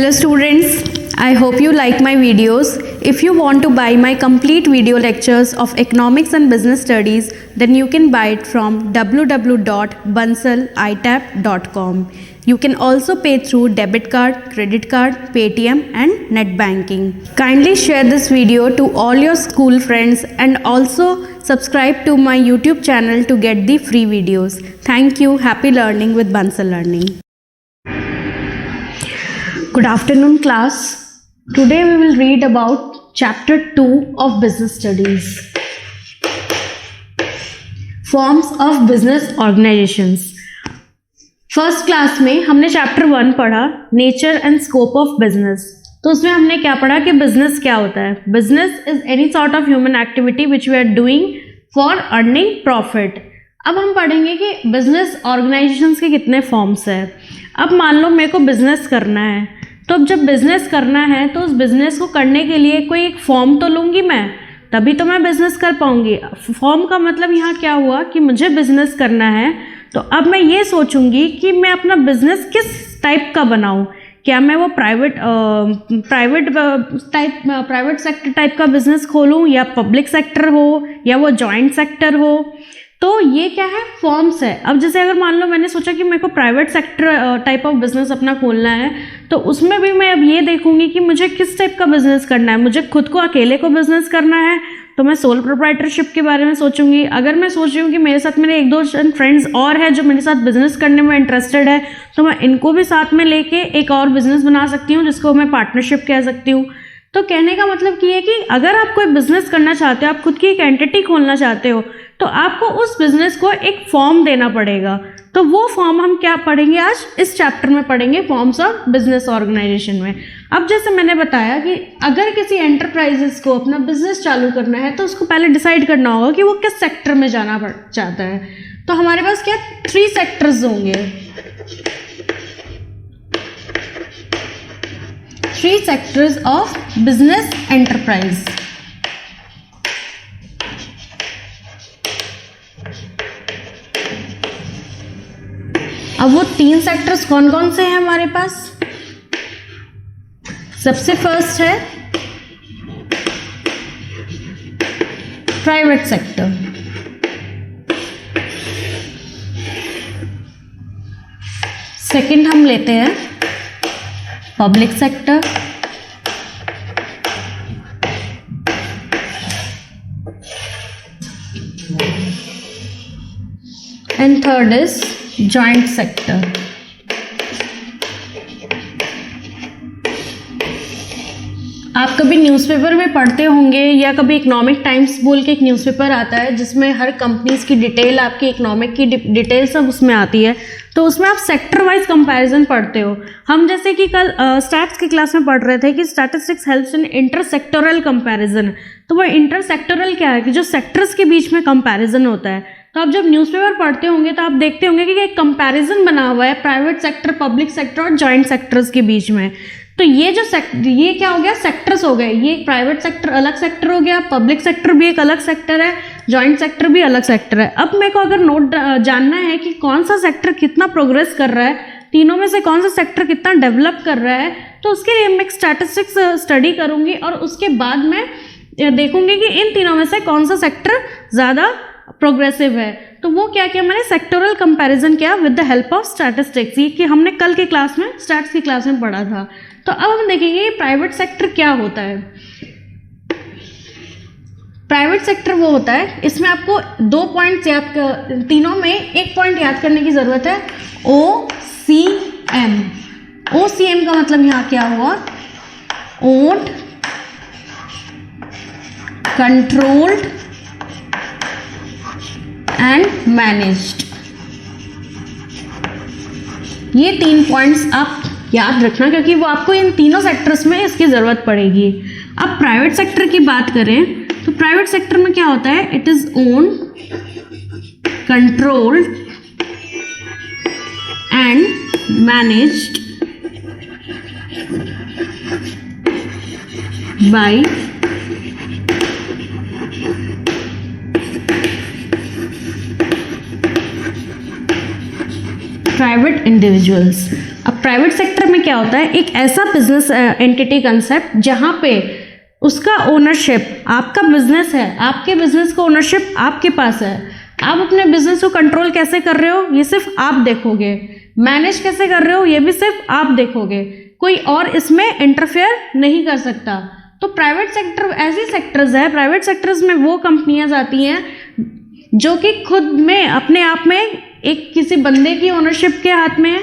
Hello students, I hope you like my videos. If you want to buy my complete video lectures of economics and business studies, then you can buy it from www.bansalitap.com. You can also pay through debit card, credit card, Paytm and net banking. Kindly share this video to all your school friends and also subscribe to my YouTube channel to get the free videos. Thank you. Happy learning with Bansal Learning. Good afternoon class. Today we will read about chapter 2 of business studies. Forms of business organizations. First class में हमने chapter 1 पढ़ा nature and scope of business. तो उसमें हमने क्या पढ़ा कि business क्या होता है. Business is any sort of human activity which we are doing for earning profit. अब हम पढ़ेंगे कि बिजनेस ऑर्गेनाइजेशंस के कितने फॉर्म्स है. अब मान लो मेरे को बिजनेस करना है, तो अब जब बिजनेस करना है तो उस बिजनेस को करने के लिए कोई एक फॉर्म तो लूँगी मैं, तभी तो मैं बिजनेस कर पाऊँगी. फॉर्म का मतलब यहाँ क्या हुआ कि मुझे बिजनेस करना है, तो अब मैं ये सोचूंगी कि मैं अपना बिजनेस किस टाइप का बनाऊँ. क्या मैं वो प्राइवेट सेक्टर टाइप का बिजनेस खोलूँ, या पब्लिक सेक्टर हो, या वो जॉइंट सेक्टर हो. तो ये क्या है, फॉर्म्स है. अब जैसे अगर मान लो मैंने सोचा कि मेरे को private sector type of business अपना खोलना है, तो उसमें भी मैं अब ये देखूंगी कि मुझे किस टाइप का बिजनेस करना है. मुझे खुद को अकेले को बिजनेस करना है तो मैं सोल प्रोप्राइटरशिप के बारे में सोचूंगी. अगर मैं सोच रही हूँ कि मेरे साथ मेरे एक दो फ्रेंड्स और हैं जो मेरे साथ बिजनेस करने में इंटरेस्टेड है, तो मैं इनको भी साथ में लेके एक और बिजनेस बना सकती हूँ जिसको मैं पार्टनरशिप कह सकती हूँ. तो कहने का मतलब ये है कि अगर आप कोई बिजनेस करना चाहते हो, आप खुद की एक एंटिटी खोलना चाहते हो, तो आपको उस बिजनेस को एक फॉर्म देना पड़ेगा. तो वो फॉर्म हम क्या पढ़ेंगे आज इस चैप्टर में पढ़ेंगे, फॉर्म्स ऑफ बिजनेस ऑर्गेनाइजेशन में. अब जैसे मैंने बताया कि अगर किसी एंटरप्राइजेस को अपना बिजनेस चालू करना है तो उसको पहले डिसाइड करना होगा कि वो किस सेक्टर में जाना चाहता है. तो हमारे पास क्या 3 सेक्टर्स होंगे, 3 सेक्टर्स ऑफ बिजनेस एंटरप्राइज. अब वो 3 सेक्टर्स कौन कौन से हैं हमारे पास. सबसे फर्स्ट है प्राइवेट सेक्टर. सेकंड हम लेते हैं public sector. And third is joint sector. आप कभी न्यूज़पेपर में पढ़ते होंगे या कभी इकोनॉमिक टाइम्स बोल के एक न्यूज़पेपर आता है जिसमें हर कंपनीज की डिटेल, आपकी इकोनॉमिक की डिटेल सब उसमें आती है. तो उसमें आप सेक्टर वाइज कंपैरिजन पढ़ते हो. हम जैसे कि कल स्टैट्स की क्लास में पढ़ रहे थे कि statistics helps in intersectoral comparison. तो वो इंटरसेक्टोरल क्या है कि जो सेक्टर्स के बीच में कंपैरिजन होता है. तो आप जब न्यूज़पेपर पढ़ते होंगे तो आप देखते होंगे कि एक कंपैरिजन बना हुआ है प्राइवेट सेक्टर, पब्लिक सेक्टर और जॉइंट सेक्टर्स के बीच में. तो ये जो ये क्या हो गया, सेक्टर्स हो गए. ये प्राइवेट सेक्टर अलग सेक्टर हो गया, पब्लिक सेक्टर भी एक अलग सेक्टर है, जॉइंट सेक्टर भी अलग सेक्टर है. अब मेरे को अगर जानना है कि कौन सा सेक्टर कितना प्रोग्रेस कर रहा है, तीनों में से कौन सा सेक्टर कितना डेवलप कर रहा है, तो उसके लिए मैं स्टैटिस्टिक्स स्टडी करूँगी और उसके बाद मैं देखूँगी कि इन तीनों में से कौन सा सेक्टर ज़्यादा प्रोग्रेसिव है. तो वो क्या किया मैंने, सेक्टोरल कंपैरिजन किया with the help of statistics. ये कि हमने कल के क्लास में स्टैट्स की क्लास में पढ़ा था. तो अब हम देखेंगे प्राइवेट सेक्टर क्या होता है. प्राइवेट सेक्टर वो होता है, इसमें आपको 2 पॉइंट्स तीनों में एक पॉइंट याद करने की जरूरत है, OCM. OCM का मतलब यहाँ क्या हुआ, ओन्ड, कंट्रोल्ड एंड मैनेज्ड. ये 3 पॉइंट्स आप याद रखना क्योंकि वो आपको इन तीनों सेक्टर्स में इसकी ज़रूरत पड़ेगी. अब प्राइवेट सेक्टर की बात करें तो प्राइवेट सेक्टर में क्या होता है, it is own, controlled and managed by private individuals. अब प्राइवेट सेक्टर में क्या होता है, एक ऐसा बिजनेस एंटिटी कंसेप्ट जहाँ पे उसका ओनरशिप, आपका बिजनेस है, आपके बिजनेस का ओनरशिप आपके पास है, आप अपने बिजनेस को कंट्रोल कैसे कर रहे हो ये सिर्फ आप देखोगे, मैनेज कैसे कर रहे हो ये भी सिर्फ आप देखोगे, कोई और इसमें इंटरफेयर नहीं कर सकता। तो प्राइवेट सेक्टर ऐसी सेक्टर्स है, प्राइवेट सेक्टर्स में वो कंपनियां आती हैं जो कि खुद में अपने आप में एक किसी बंदे की ओनरशिप के हाथ में है,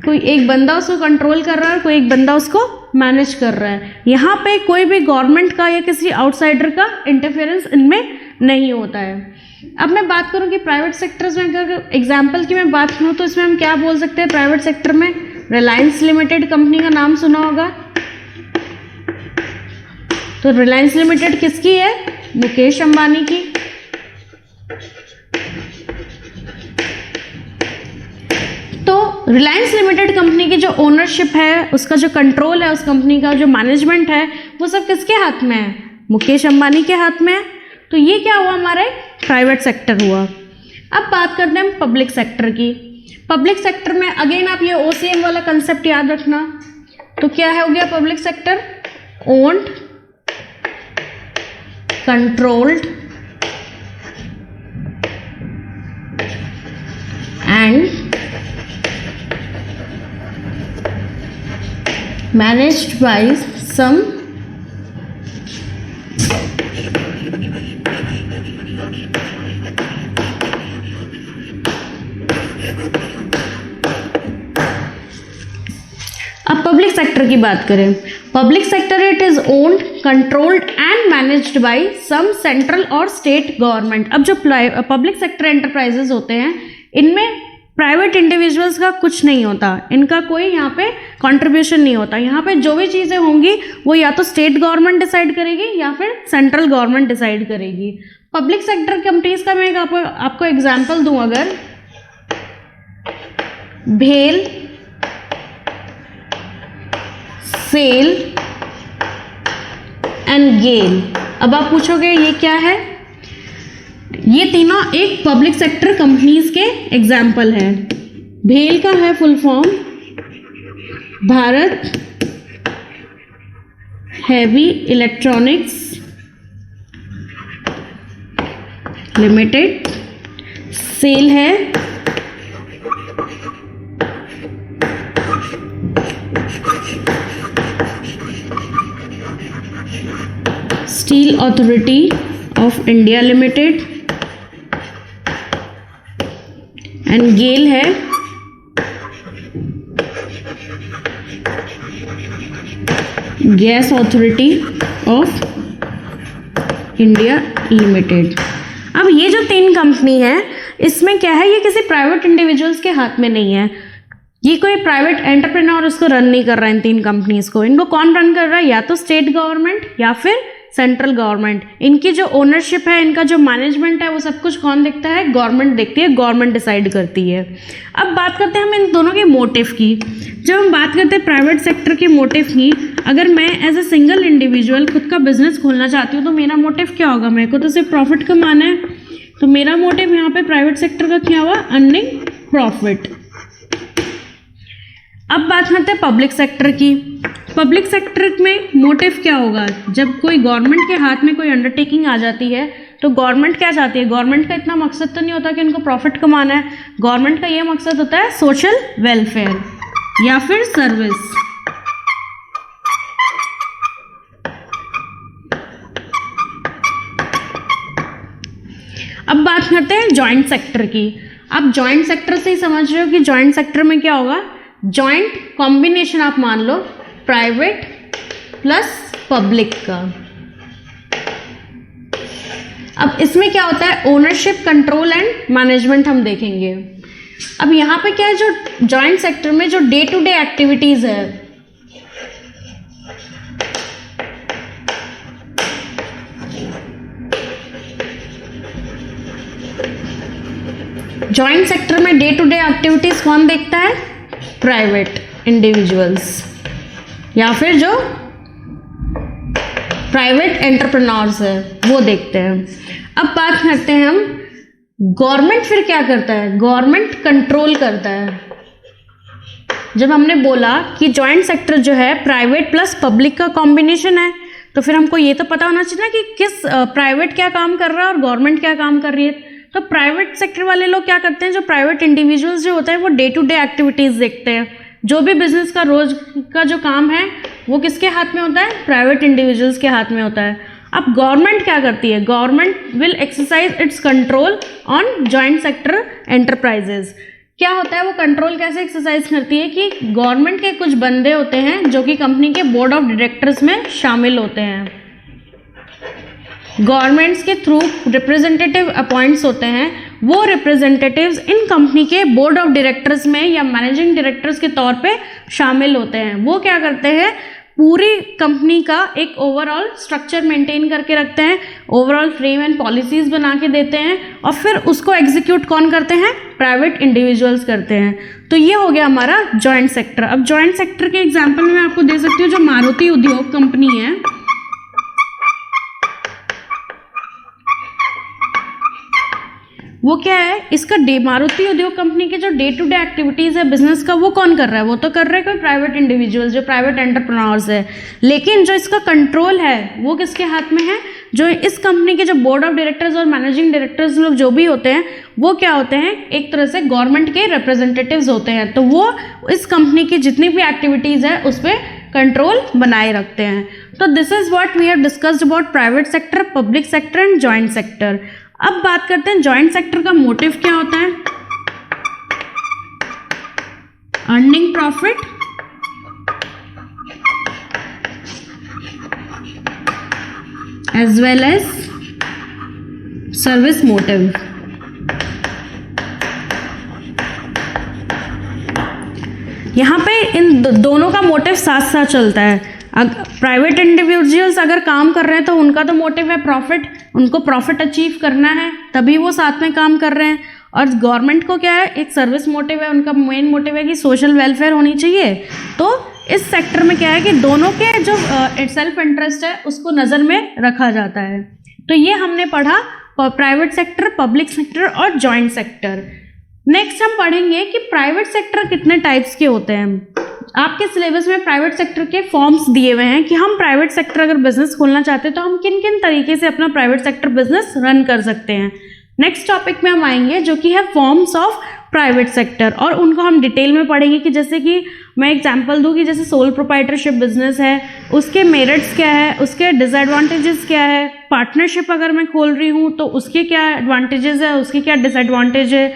कोई एक बंदा उसको कंट्रोल कर रहा है, कोई एक बंदा उसको मैनेज कर रहा है। यहाँ पे कोई भी गवर्नमेंट का या किसी आउटसाइडर का इंटरफेरेंस इनमें नहीं होता है। अब मैं बात करूँ कि प्राइवेट सेक्टर्स में अगर एग्जाम्पल की मैं बात करूँ तो इसमें हम क्या बोल सकते हैं, प्राइवेट सेक्टर में रिलायंस लिमिटेड कंपनी का नाम सुना होगा। तो रिलायंस लिमिटेड किसकी है, मुकेश अंबानी की। तो रिलायंस लिमिटेड कंपनी की जो ओनरशिप है, उसका जो कंट्रोल है, उस कंपनी का जो मैनेजमेंट है, वो सब किसके हाथ में है, मुकेश अंबानी के हाथ में है। तो ये क्या हुआ, हमारा प्राइवेट सेक्टर हुआ। अब बात करते हैं पब्लिक सेक्टर की। पब्लिक सेक्टर में अगेन आप ये OCM वाला कंसेप्ट याद रखना। तो क्या है हो गया public sector, owned, controlled and managed by some अब पब्लिक सेक्टर की बात करें, public sector it is owned, controlled and managed by some central और स्टेट गवर्नमेंट। अब जो पब्लिक सेक्टर एंटरप्राइजेज होते हैं इनमें प्राइवेट इंडिविजुअल्स का कुछ नहीं होता, इनका कोई यहाँ पे कंट्रीब्यूशन नहीं होता। यहाँ पे जो भी चीज़ें होंगी वो या तो स्टेट गवर्नमेंट डिसाइड करेगी या फिर सेंट्रल गवर्नमेंट डिसाइड करेगी। पब्लिक सेक्टर कंपनीज का मैं आपको एग्जांपल दूं, अगर भेल, सेल एंड गेल। अब आप पूछोगे ये क्या है, ये तीनों एक पब्लिक सेक्टर कंपनीज के एग्जाम्पल हैं। भेल का है full form Bharat Heavy Electronics Limited. SAIL है Steel Authority of India Limited and GAIL है Gas Authority of India Limited. अब ये जो तीन कंपनी है इसमें क्या है, ये किसी प्राइवेट इंडिविजुअल्स के हाथ में नहीं है, ये कोई प्राइवेट एंटरप्रेन्योर इसको रन नहीं कर रहा है। इन तीन कंपनीज को, इनको कौन रन कर रहा है, या तो स्टेट गवर्नमेंट या फिर सेंट्रल गवर्नमेंट। इनकी जो ओनरशिप है, इनका जो मैनेजमेंट है, वो सब कुछ कौन देखता है, गवर्नमेंट देखती है, गवर्नमेंट डिसाइड करती है। अब बात करते हैं हम इन दोनों के मोटिव की। जब हम बात करते हैं प्राइवेट सेक्टर के मोटिव की, अगर मैं एज ए सिंगल इंडिविजुअल खुद का बिजनेस खोलना चाहती हूँ तो मेरा मोटिव क्या होगा, मेरे को तो सिर्फ प्रॉफिट कमाना है। तो मेरा मोटिव यहाँ पे प्राइवेट सेक्टर का क्या हुआ, अर्निंग प्रॉफिट। अब बात करते हैं पब्लिक सेक्टर की। पब्लिक सेक्टर में मोटिव क्या होगा, जब कोई गवर्नमेंट के हाथ में कोई अंडरटेकिंग आ जाती है तो गवर्नमेंट क्या चाहती है, गवर्नमेंट का इतना मकसद तो नहीं होता कि उनको प्रॉफिट कमाना है, गवर्नमेंट का ये मकसद होता है सोशल वेलफेयर या फिर सर्विस। अब बात करते हैं जॉइंट सेक्टर की। आप जॉइंट सेक्टर से ही समझ रहे हो कि जॉइंट सेक्टर में क्या होगा, जॉइंट कॉम्बिनेशन आप मान लो प्राइवेट प्लस पब्लिक का। अब इसमें क्या होता है, ओनरशिप, कंट्रोल एंड मैनेजमेंट हम देखेंगे। अब यहाँ पे क्या है, जो जॉइंट सेक्टर में जो डे टू डे एक्टिविटीज है, जॉइंट सेक्टर में डे टू डे एक्टिविटीज कौन देखता है, प्राइवेट इंडिविजुअल्स या फिर जो प्राइवेट एंटरप्रेन्योर्स है वो देखते हैं। अब बात करते हैं हम, गवर्नमेंट फिर क्या करता है, गवर्नमेंट कंट्रोल करता है, जब हमने बोला कि जॉइंट सेक्टर जो है प्राइवेट प्लस पब्लिक का कॉम्बिनेशन है, तो फिर हमको ये तो पता होना चाहिए ना कि किस प्राइवेट क्या काम कर रहा है और गवर्नमेंट क्या काम कर रही है। तो प्राइवेट सेक्टर वाले लोग क्या करते हैं, जो प्राइवेट इंडिविजुअल्स जो होते हैं वो डे टू डे एक्टिविटीज़ देखते हैं। जो भी बिजनेस का रोज का जो काम है वो किसके हाथ में होता है, प्राइवेट इंडिविजुअल्स के हाथ में होता है। अब गवर्नमेंट क्या करती है, government will exercise it's control on joint sector enterprises. क्या होता है, वो कंट्रोल कैसे एक्सरसाइज करती है कि गवर्नमेंट के कुछ बंदे होते हैं जो कि कंपनी के बोर्ड ऑफ डायरेक्टर्स में शामिल होते हैं। गवर्नमेंट्स के थ्रू रिप्रेजेंटेटिव अपॉइंट्स होते हैं, वो रिप्रेजेंटेटिव्स इन कंपनी के बोर्ड ऑफ डायरेक्टर्स में या मैनेजिंग डायरेक्टर्स के तौर पे शामिल होते हैं। वो क्या करते हैं, पूरी कंपनी का एक ओवरऑल स्ट्रक्चर मेंटेन करके रखते हैं, ओवरऑल फ्रेम एंड पॉलिसीज बना के देते हैं, और फिर उसको एग्जीक्यूट कौन करते हैं, प्राइवेट इंडिविजुअल्स करते हैं। तो ये हो गया हमारा जॉइंट सेक्टर। अब जॉइंट सेक्टर के एग्जाम्पल में आपको दे सकती हूँ, जो मारुति उद्योग कंपनी है, वो क्या है, इसका मारुति उद्योग कंपनी के जो डे टू डे एक्टिविटीज़ है बिजनेस का, वो कौन कर रहा है, वो तो कर रहे हैं कोई प्राइवेट इंडिविजुअल, जो प्राइवेट एंटरप्रेन्योर्स है। लेकिन जो इसका कंट्रोल है वो किसके हाथ में है, जो इस कंपनी के जो बोर्ड ऑफ डायरेक्टर्स और मैनेजिंग डायरेक्टर्स लोग जो भी होते हैं, वो क्या होते हैं, एक तरह से गवर्नमेंट के रिप्रेजेंटेटिव्स होते हैं। तो वो इस कंपनी की जितनी भी एक्टिविटीज़ है उस पर कंट्रोल बनाए रखते हैं। तो this is what we have discussed about private sector, public sector and joint sector. अब बात करते हैं जॉइंट सेक्टर का मोटिव क्या होता है, earning profit as well as service motive. यहाँ पे इन दोनों का मोटिव साथ साथ चलता है। प्राइवेट इंडिविजुअल्स अगर काम कर रहे हैं तो उनका तो मोटिव है प्रॉफिट, उनको प्रॉफिट अचीव करना है, तभी वो साथ में काम कर रहे हैं। और गवर्नमेंट को क्या है, एक सर्विस मोटिव है, उनका मेन मोटिव है कि सोशल वेलफेयर होनी चाहिए। तो इस सेक्टर में क्या है कि दोनों के जो सेल्फ इंटरेस्ट है उसको नज़र में रखा जाता है। तो ये हमने पढ़ा प्राइवेट सेक्टर, पब्लिक सेक्टर और जॉइंट सेक्टर। नेक्स्ट हम पढ़ेंगे कि प्राइवेट सेक्टर कितने टाइप्स के होते हैं। आपके सिलेबस में प्राइवेट सेक्टर के फॉर्म्स दिए हुए हैं कि हम प्राइवेट सेक्टर अगर बिजनेस खोलना चाहते हैं तो हम किन किन तरीके से अपना प्राइवेट सेक्टर बिजनेस रन कर सकते हैं। नेक्स्ट टॉपिक में हम आएंगे जो कि है फॉर्म्स ऑफ प्राइवेट सेक्टर, और उनको हम डिटेल में पढ़ेंगे कि जैसे कि मैं एग्जांपल दूं कि जैसे सोल प्रोप्राइटरशिप बिजनेस है, उसके मेरिट्स क्या है, उसके डिसएडवांटेजेस क्या है, पार्टनरशिप अगर मैं खोल रही हूँ तो उसके क्या एडवांटेजेस है, उसके क्या डिसएडवांटेज है।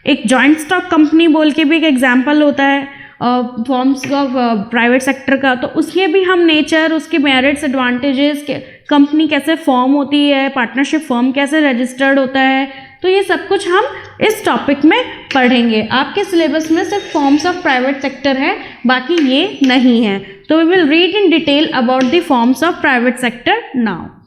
एक जॉइंट स्टॉक कंपनी बोल के भी एक एग्जाम्पल होता है फॉर्म्स ऑफ प्राइवेट सेक्टर का, तो उसके भी हम नेचर, उसके मेरिट्स, एडवांटेजेस, कंपनी कैसे फॉर्म होती है, पार्टनरशिप फॉर्म कैसे रजिस्टर्ड होता है, तो ये सब कुछ हम इस टॉपिक में पढ़ेंगे। आपके सिलेबस में सिर्फ फॉर्म्स ऑफ प्राइवेट सेक्टर है, बाकी ये नहीं है। तो we will read in detail about the forms of private sector now.